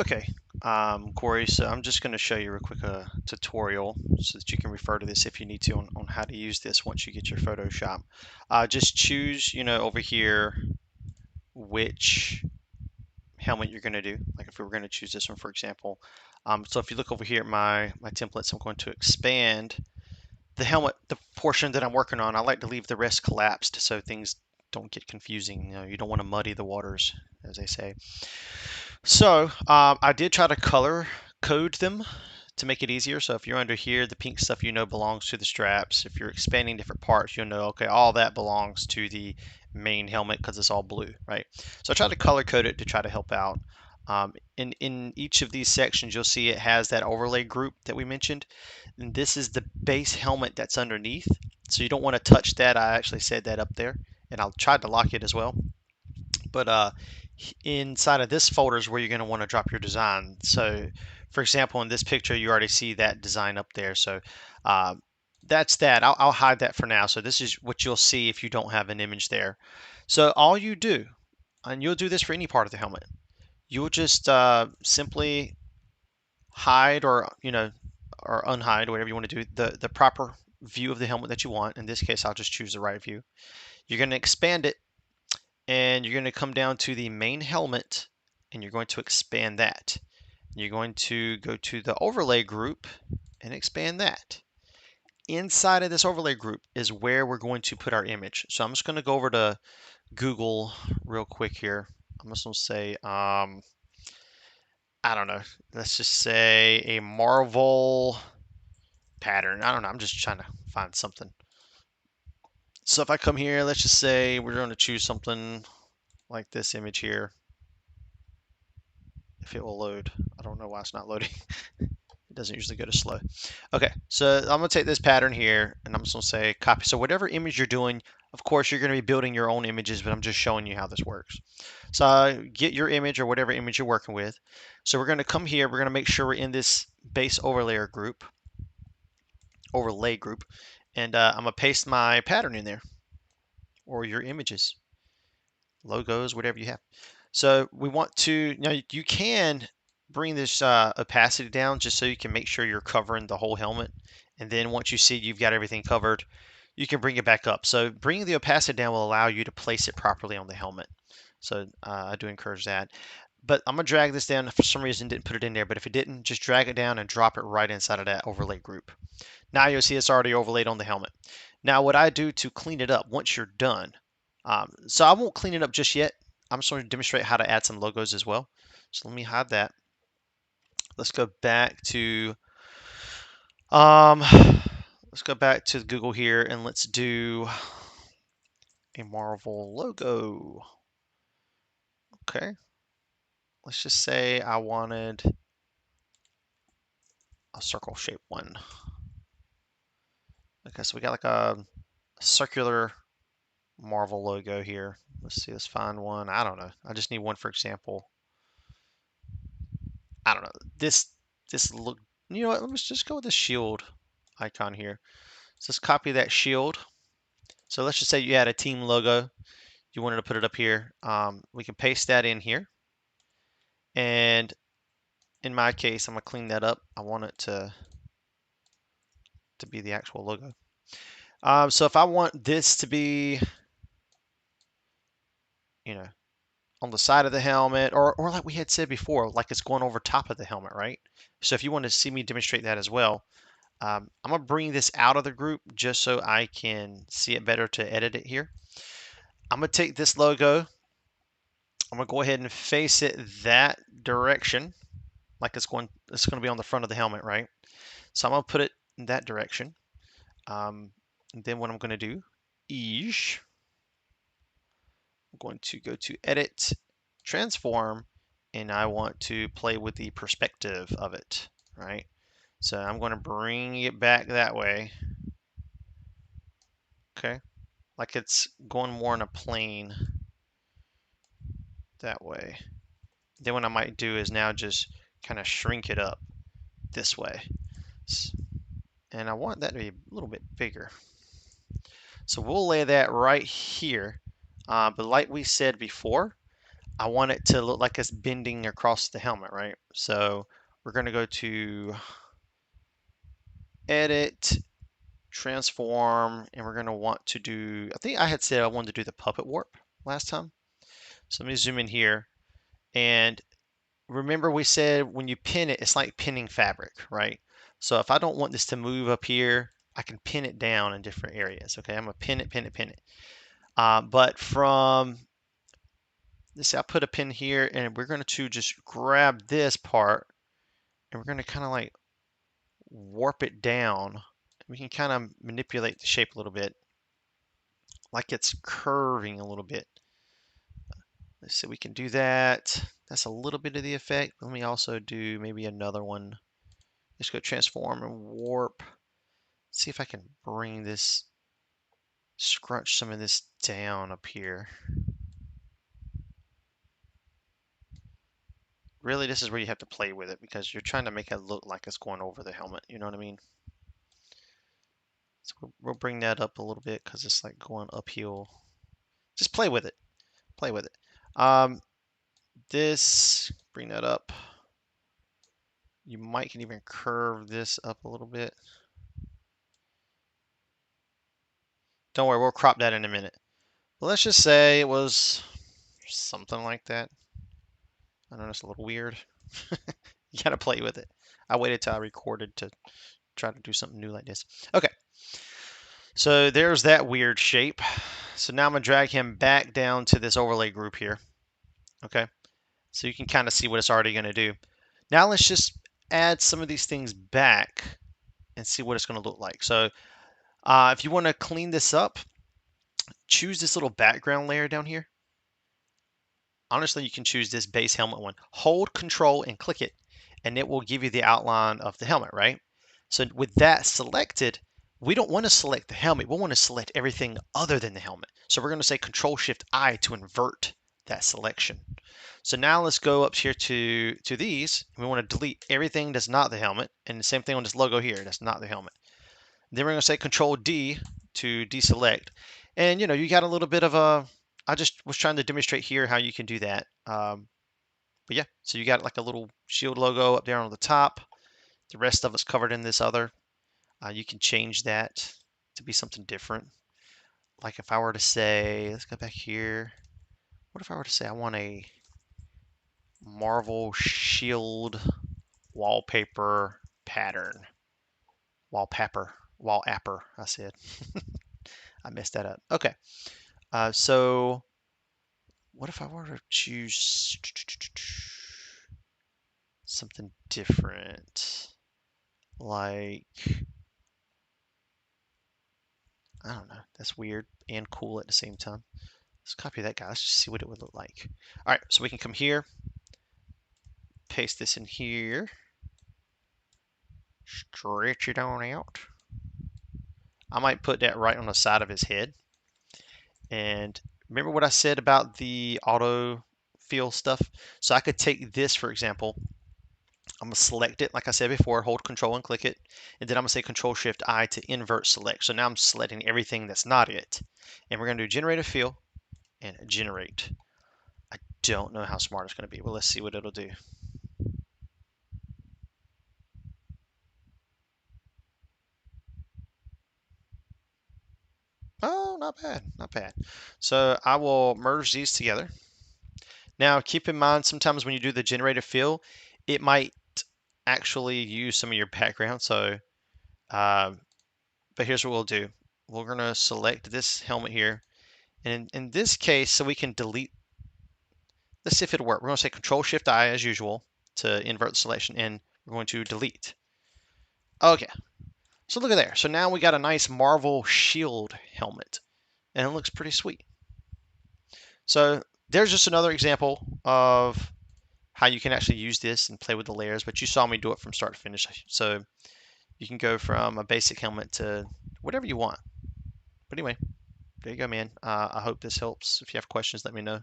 Okay, Corey, so I'm just going to show you a quick tutorial so that you can refer to this if you need to on how to use this once you get your Photoshop. Just choose, over here which helmet you're going to do. Like if we were going to choose this one, for example. So if you look over here at my templates, I'm going to expand the helmet, the portion that I'm working on. I like to leave the rest collapsed so things don't get confusing. You don't want to muddy the waters, as they say. So I did try to color code them to make it easier. So if you're under here, the pink stuff belongs to the straps. If you're expanding different parts, you'll know, okay, all that belongs to the main helmet because it's all blue, right? So I tried to color code it to try to help out. In each of these sections, you'll see it has that overlay group that we mentioned. And this is the base helmet that's underneath. So you don't want to touch that. I actually said that up there, and I'll try to lock it as well. But inside of this folder is where you're going to want to drop your design. So for example, in this picture, you already see that design up there. So uh, that's that. I'll hide that for now. So this is what you'll see if you don't have an image there. So all you do, and you'll do this for any part of the helmet, you'll just simply hide or unhide, whatever you want to do, the proper view of the helmet that you want. In this case, I'll just choose the right view. You're going to expand it, and you're going to come down to the main helmet, and you're going to expand that. You're going to go to the overlay group and expand that. Inside of this overlay group is where we're going to put our image. So I'm just going to go over to Google real quick here. I'm just going to say, I don't know, let's just say a Marvel pattern. I don't know, I'm just trying to find something. So if I come here, let's just say we're going to choose something like this image here. If it will load. I don't know why it's not loading. It doesn't usually go to slow. Okay, so I'm gonna take this pattern here and I'm just gonna say copy. So whatever image you're doing, of course, you're gonna be building your own images, but I'm just showing you how this works. So get your image or whatever image you're working with. So we're gonna come here, we're gonna make sure we're in this base overlay group, and I'm gonna paste my pattern in there, or your images, logos, whatever you have. So we want to, now you can bring this opacity down just so you can make sure you're covering the whole helmet. And then once you see you've got everything covered, you can bring it back up. So bringing the opacity down will allow you to place it properly on the helmet. So I do encourage that. But I'm gonna drag this down. For some reason, didn't put it in there, but if it didn't, just drag it down and drop it right inside of that overlay group. Now you'll see it's already overlaid on the helmet. Now what I do to clean it up once you're done, so I won't clean it up just yet. I'm just going to demonstrate how to add some logos as well. So let me hide that. Let's go back to um, let's go back to Google here and let's do a Marvel logo. Okay. Let's just say I wanted a circle shaped one. Okay, so we got like a circular Marvel logo here. Let's see, let's find one. I don't know. I just need one for example. I don't know. This look, you know what? Let's just go with the shield icon here. So let's copy that shield. So let's just say you had a team logo. You wanted to put it up here. We can paste that in here. And in my case, I'm gonna clean that up. I want it to be the actual logo. So if I want this to be, on the side of the helmet, or like we had said before, like it's going over top of the helmet, right? So if you want to see me demonstrate that as well, I'm gonna bring this out of the group just so I can see it better to edit it here. I'm gonna take this logo, I'm gonna go ahead and face it that direction, like it's gonna be on the front of the helmet, right? So I'm gonna put it in that direction. And then what I'm gonna do is I'm going to go to Edit, Transform, and I want to play with the perspective of it, right? So I'm going to bring it back that way. Okay, like it's going more in a plane that way. Then what I might do is now just kind of shrink it up this way. And I want that to be a little bit bigger. So we'll lay that right here. But like we said before, I want it to look like it's bending across the helmet, right? So we're going to go to edit, transform, and we're going to want to do, I think I had said I wanted to do the puppet warp last time. So let me zoom in here. And remember we said when you pin it, it's like pinning fabric, right? So if I don't want this to move up here, I can pin it down in different areas. Okay, I'm gonna pin it, pin it, pin it. But from, let's see, I put a pin here and we're going to just grab this part and we're going to kind of like warp it down. We can kind of manipulate the shape a little bit, like it's curving a little bit. Let's see, we can do that. That's a little bit of the effect. Let me also do maybe another one. Let's go transform and warp. See if I can bring this, scrunch some of this down up here. Really, this is where you have to play with it because you're trying to make it look like it's going over the helmet. You know what I mean? So we'll bring that up a little bit because it's like going uphill. Just play with it. Play with it. This, bring that up. You might can even curve this up a little bit. Don't worry, we'll crop that in a minute. But let's just say it was something like that. I know it's a little weird. You gotta play with it. I waited till I recorded to try to do something new like this. Okay. So there's that weird shape. So now I'm gonna drag him back down to this overlay group here. Okay. So you can kind of see what it's already gonna do. Now let's just add some of these things back and see what it's gonna look like. So if you wanna clean this up, choose this little background layer down here. Honestly, you can choose this base helmet one. Hold Control and click it, and it will give you the outline of the helmet, right? So with that selected, we don't want to select the helmet. We want to select everything other than the helmet. So we're going to say Control-Shift-I to invert that selection. So now let's go up here to these. We want to delete everything that's not the helmet, and the same thing on this logo here. That's not the helmet. Then we're going to say Control-D to deselect. And you got a little bit of a, I just was trying to demonstrate here how you can do that. But yeah, so you got like a little shield logo up there on the top. The rest of it's covered in this other. You can change that to be something different. Like if I were to say, let's go back here. What if I were to say I want a Marvel Shield wallpaper pattern? Wallpaper, I said. I messed that up. Okay. So what if I were to choose something different? Like, I don't know. That's weird and cool at the same time. Let's copy that guy. Let's just see what it would look like. All right, so we can come here, paste this in here, stretch it on out. I might put that right on the side of his head. And remember what I said about the auto fill stuff? So I could take this, for example. I'm going to select it, like I said before, hold Control and click it. And then I'm going to say Control-Shift-I to invert select. So now I'm selecting everything that's not it. And we're going to do generate a fill and generate. I don't know how smart it's going to be. Well, let's see what it'll do. Oh, not bad, not bad. So I will merge these together. Now, keep in mind, sometimes when you do the generator fill, it might actually use some of your background. So, but here's what we'll do. We're going to select this helmet here. And in this case, so we can delete, let's see if it'll work. We're going to say Control-Shift-I as usual to invert the selection, and we're going to delete. Okay, so look at there. So now we got a nice Marvel Shield helmet, and it looks pretty sweet. So there's just another example of how you can actually use this and play with the layers, but you saw me do it from start to finish. So you can go from a basic helmet to whatever you want. But anyway, there you go, man. I hope this helps. If you have questions, let me know.